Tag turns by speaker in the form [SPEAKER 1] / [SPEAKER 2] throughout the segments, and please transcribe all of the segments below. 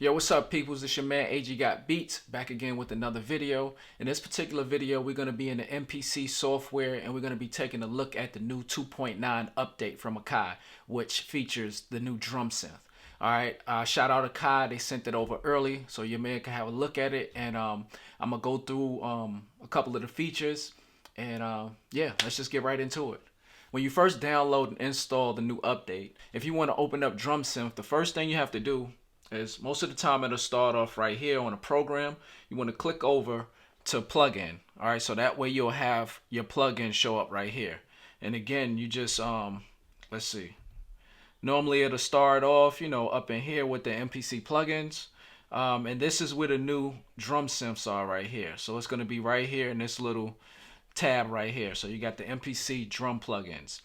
[SPEAKER 1] Yo, what's up, peoples? It's your man AGgotBeats back again with another video. In this particular video, we're going to be in the MPC software and we're going to be taking a look at the new 2.9 update from Akai, which features the new Drum Synth. All right, shout out Akai. They sent it over early, so your man can have a look at it. And I'm going to go through a couple of the features. And yeah, let's just get right into it. When you first download and install the new update, if you want to open up Drum Synth, the first thing you have to do is, most of the time it'll start off right here on a program. You want to click over to plugin. All right, so that way you'll have your plugin show up right here. And again, you just let's see. Normally it'll start off, up in here with the MPC plugins. And this is where the new drum synths are right here. So it's going to be right here in this little tab right here. So you got the MPC drum plugins.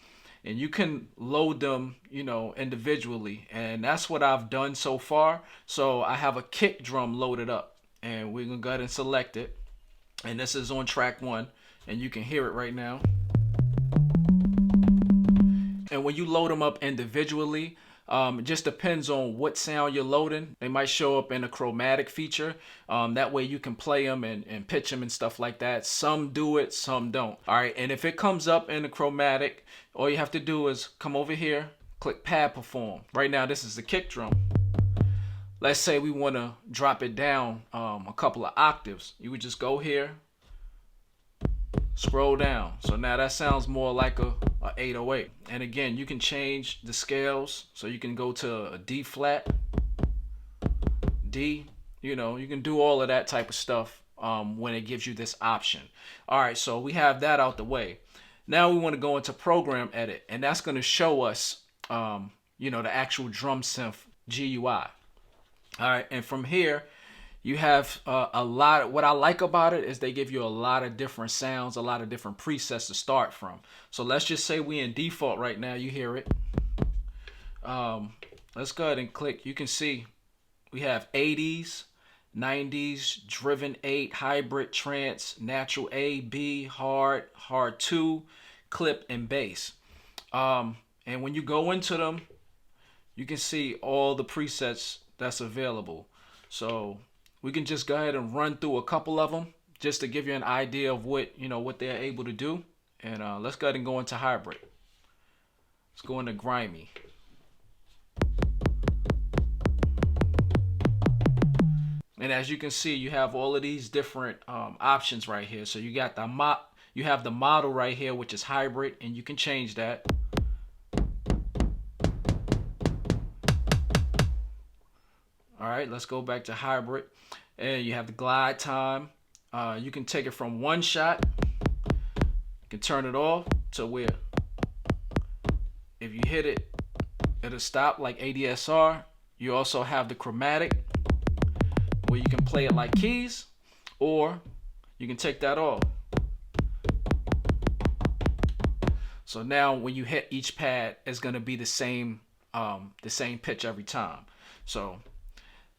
[SPEAKER 1] And you can load them, individually. And that's what I've done so far. So I have a kick drum loaded up. And we're going to go ahead and select it. And this is on track 1. And you can hear it right now. And when you load them up individually, it just depends on what sound you're loading. They might show up in a chromatic feature. That way you can play them and pitch them and stuff like that. Some do it, some don't. All right, and if it comes up in the chromatic, all you have to do is come over here, click pad perform. Right now, this is the kick drum. Let's say we want to drop it down a couple of octaves. You would just go here, scroll down. So now that sounds more like a 808. And again, you can change the scales. So you can go to a D flat, D, you can do all of that type of stuff when it gives you this option. All right, so we have that out the way. Now we want to go into program edit, and that's going to show us, the actual drum synth GUI. All right, and from here, you have a lot. What I like about it is they give you a lot of different sounds, a lot of different presets to start from. So let's just say we in default right now. You hear it. Let's go ahead and click. You can see we have 80s, 90s, driven 8, hybrid, trance, natural A, B, hard 2, clip, and bass. And when you go into them, you can see all the presets that's available. So we can just go ahead and run through a couple of them just to give you an idea of what they're able to do. And let's go ahead and go into hybrid. Let's go into grimy. And as you can see, you have all of these different options right here. So you got you have the model right here, which is hybrid, and you can change that. All right, let's go back to hybrid. And you have the glide time. You can take it from one shot. You can turn it off to where if you hit it, it'll stop like ADSR. You also have the chromatic where you can play it like keys, or you can take that off. So now when you hit each pad, it's going to be the same pitch every time. So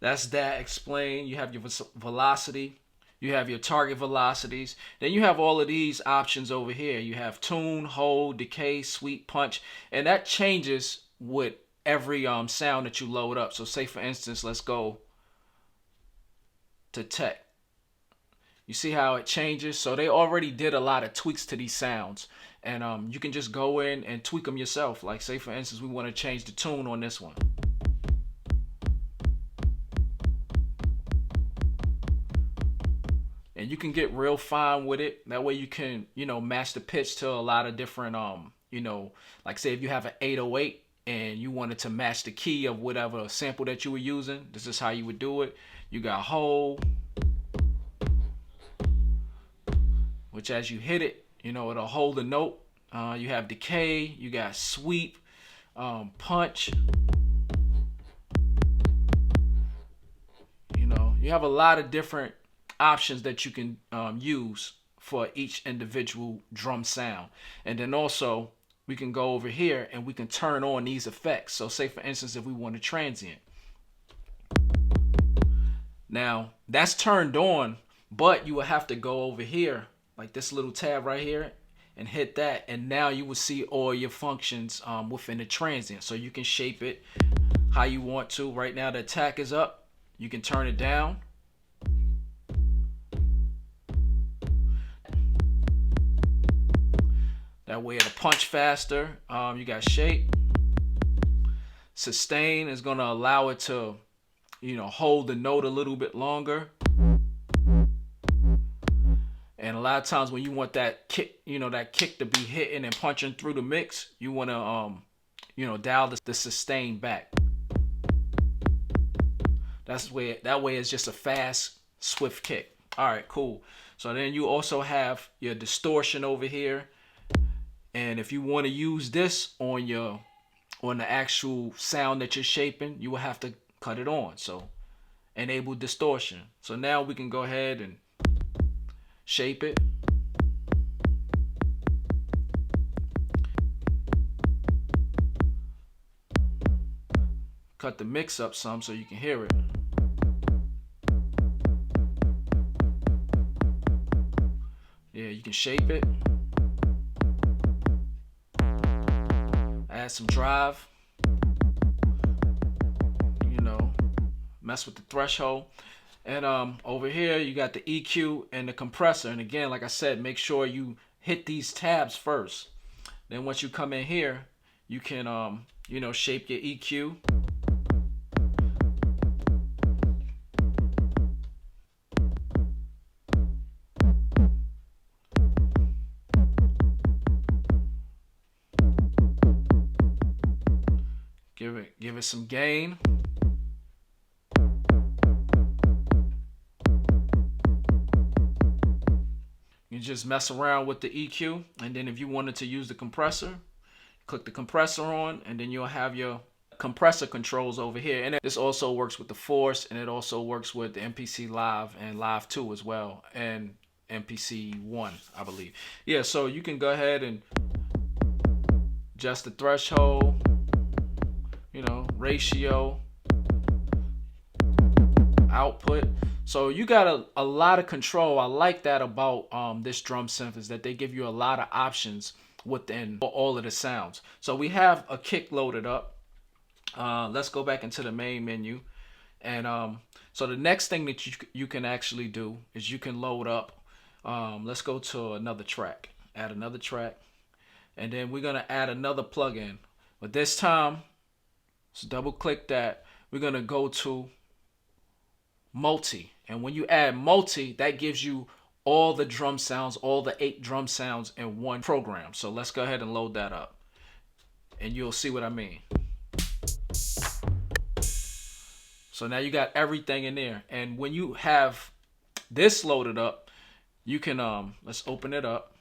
[SPEAKER 1] that's that explained. You have your velocity. You have your target velocities. Then you have all of these options over here. You have tune, hold, decay, sweep, punch. And that changes with every sound that you load up. So say, for instance, let's go to tech. You see how it changes? So they already did a lot of tweaks to these sounds. And you can just go in and tweak them yourself. Like, say, for instance, we want to change the tune on this one. And you can get real fine with it. That way you can, match the pitch to a lot of different, like say if you have an 808 and you wanted to match the key of whatever sample that you were using, this is how you would do it. You got hold, which as you hit it, it'll hold the note. You have decay, you got sweep, punch. You have a lot of different options that you can use for each individual drum sound. And then also we can go over here and we can turn on these effects. So say, for instance, if we want a transient. Now that's turned on, but you will have to go over here, like this little tab right here, and hit that, and now you will see all your functions within the transient. So you can shape it how you want to. Right now the attack is up. You can turn it down. That way it'll punch faster. You got shape. Sustain is gonna allow it to, hold the note a little bit longer. And a lot of times when you want that kick, that kick to be hitting and punching through the mix, you wanna, dial the sustain back. That way it's just a fast, swift kick. All right, cool. So then you also have your distortion over here. And if you want to use this on the actual sound that you're shaping, you will have to cut it on. So enable distortion. So now we can go ahead and shape it. Cut the mix up some so you can hear it. Yeah, you can shape it. Add some drive. Mess with the threshold. And over here you got the EQ and the compressor. And again, like I said, make sure you hit these tabs first. Then once you come in here, you can shape your EQ. Give it some gain. You just mess around with the EQ, and then if you wanted to use the compressor, click the compressor on, and then you'll have your compressor controls over here. And this also works with the Force, and it also works with the MPC Live and Live 2 as well, and MPC 1, I believe. Yeah, so you can go ahead and adjust the threshold, ratio, output. So you got a lot of control. I like that about this drum synth, is that they give you a lot of options within all of the sounds. So we have a kick loaded up. Let's go back into the main menu. And so the next thing that you can actually do is you can load up. Let's go to another track. Add another track. And then we're going to add another plugin. But this time, let's double click that. We're going to go to multi. And when you add multi, that gives you all the drum sounds, all the 8 drum sounds in one program. So let's go ahead and load that up, and you'll see what I mean. So now you got everything in there. And when you have this loaded up, you can, let's open it up.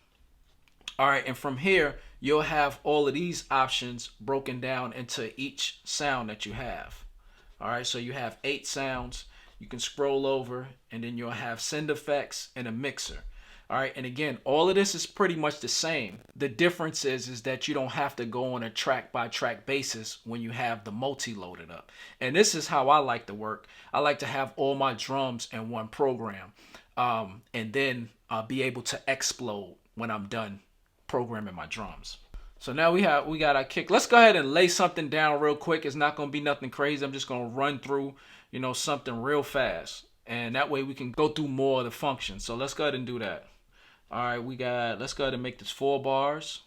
[SPEAKER 1] All right, and from here, you'll have all of these options broken down into each sound that you have. All right, so you have 8 sounds. You can scroll over, and then you'll have send effects and a mixer. All right, and again, all of this is pretty much the same. The difference is that you don't have to go on a track by track basis when you have the multi loaded up. And this is how I like to work. I like to have all my drums in one program, and then be able to explode when I'm done programming my drums. So now we got our kick. Let's go ahead and lay something down real quick. It's not going to be nothing crazy. I'm just going to run through, something real fast. And that way we can go through more of the functions. So let's go ahead and do that. All right, let's go ahead and make this 4 bars.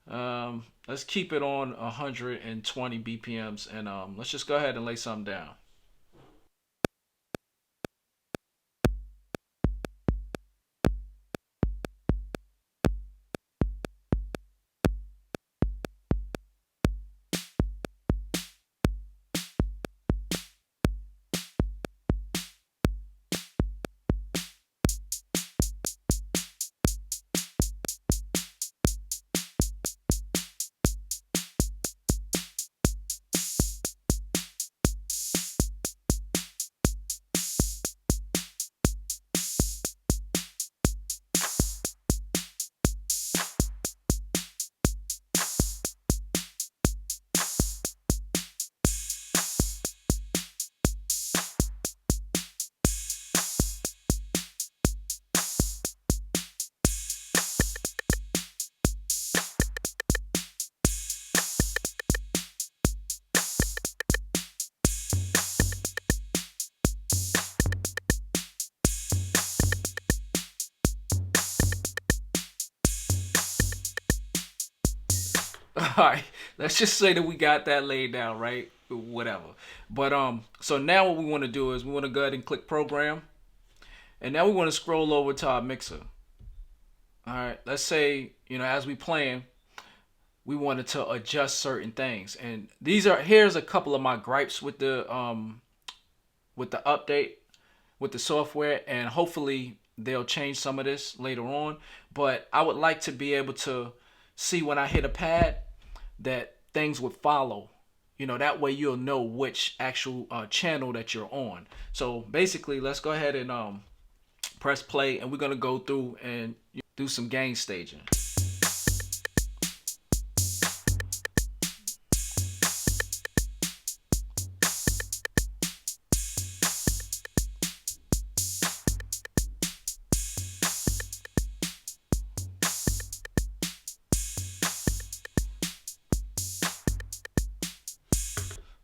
[SPEAKER 1] Let's keep it on 120 BPMs, and let's just go ahead and lay something down. right, let's just say that we got that laid down, right? Whatever. But so now what we want to do is we want to go ahead and click program, and now we want to scroll over to our mixer. All right, let's say, you know, as we playing, we wanted to adjust certain things, and here's a couple of my gripes with the update with the software, and hopefully they'll change some of this later on. But I would like to be able to see when I hit a pad that things would follow. You know, that way you'll know which actual channel that you're on. So basically, let's go ahead and press play, and we're gonna go through and do some gain staging.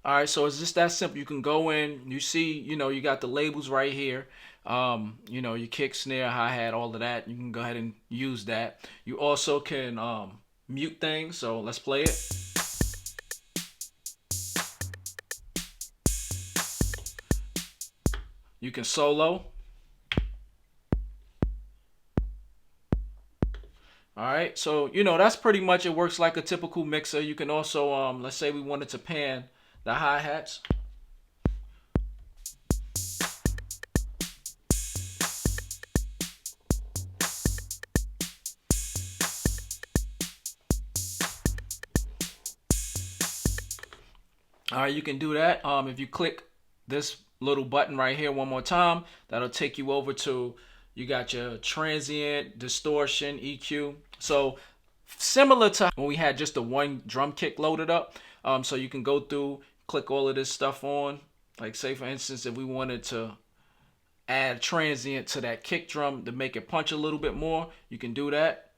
[SPEAKER 1] All right, so it's just that simple. You can go in, you see, you know, you got the labels right here. You know, your kick, snare, hi-hat, all of that. You can go ahead and use that. You also can mute things, so let's play it. You can solo. All right, so, you know, that's pretty much, it works like a typical mixer. You can also, let's say we wanted to pan the hi-hats. All right, you can do that. If you click this little button right here one more time, that'll take you over to, you got your transient, distortion, EQ. So similar to when we had just the one drum kick loaded up. So you can go through, click all of this stuff on. Like, say for instance, if we wanted to add transient to that kick drum to make it punch a little bit more, you can do that.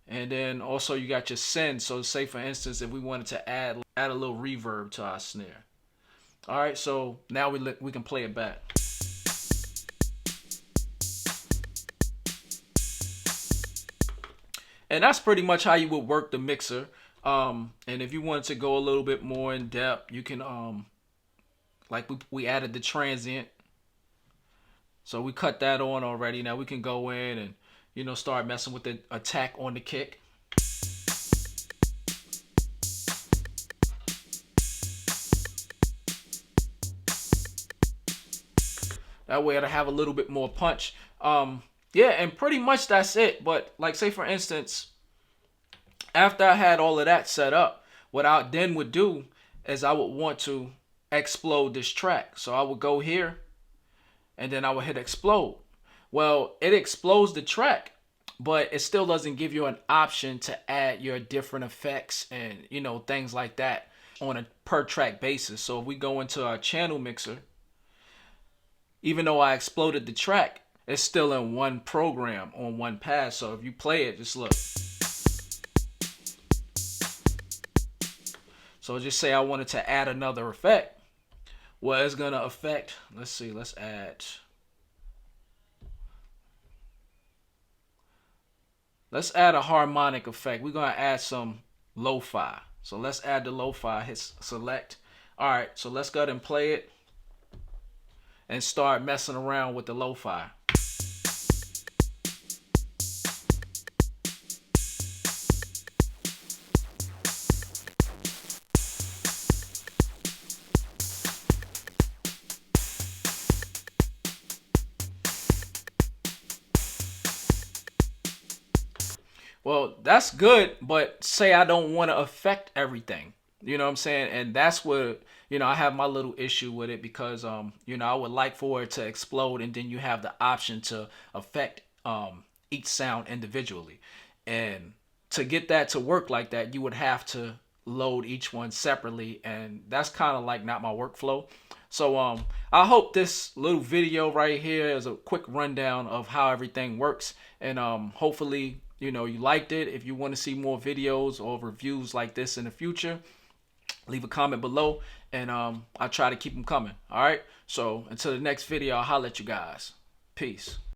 [SPEAKER 1] And then also you got your send. So say for instance, if we wanted to add a little reverb to our snare. All right, so now we can play it back. And that's pretty much how you would work the mixer. And if you wanted to go a little bit more in depth, you can like we added the transient, so we cut that on already. Now we can go in and, you know, start messing with the attack on the kick. That way it'll have a little bit more punch. Yeah, and pretty much that's it. But like, say for instance, after I had all of that set up, what I then would do is I would want to explode this track. So I would go here and then I would hit explode. Well, it explodes the track, but it still doesn't give you an option to add your different effects and, you know, things like that on a per track basis. So if we go into our channel mixer, even though I exploded the track, it's still in one program on one pass. So if you play it, just look. So just say I wanted to add another effect. Well, it's gonna affect, let's see, let's add a harmonic effect. We're gonna add some lo-fi. So let's add the lo-fi, hit select. All right, so let's go ahead and play it and start messing around with the lo-fi. Well, that's good, but say I don't want to affect everything. You know what I'm saying? And that's what, you know, I have my little issue with it because, you know, I would like for it to explode and then you have the option to affect each sound individually. And to get that to work like that, you would have to load each one separately. And that's kind of like not my workflow. So I hope this little video right here is a quick rundown of how everything works. And hopefully, you know, you liked it. If you want to see more videos or reviews like this in the future, leave a comment below and I'll try to keep them coming. All right. So until the next video, I'll holler at you guys. Peace.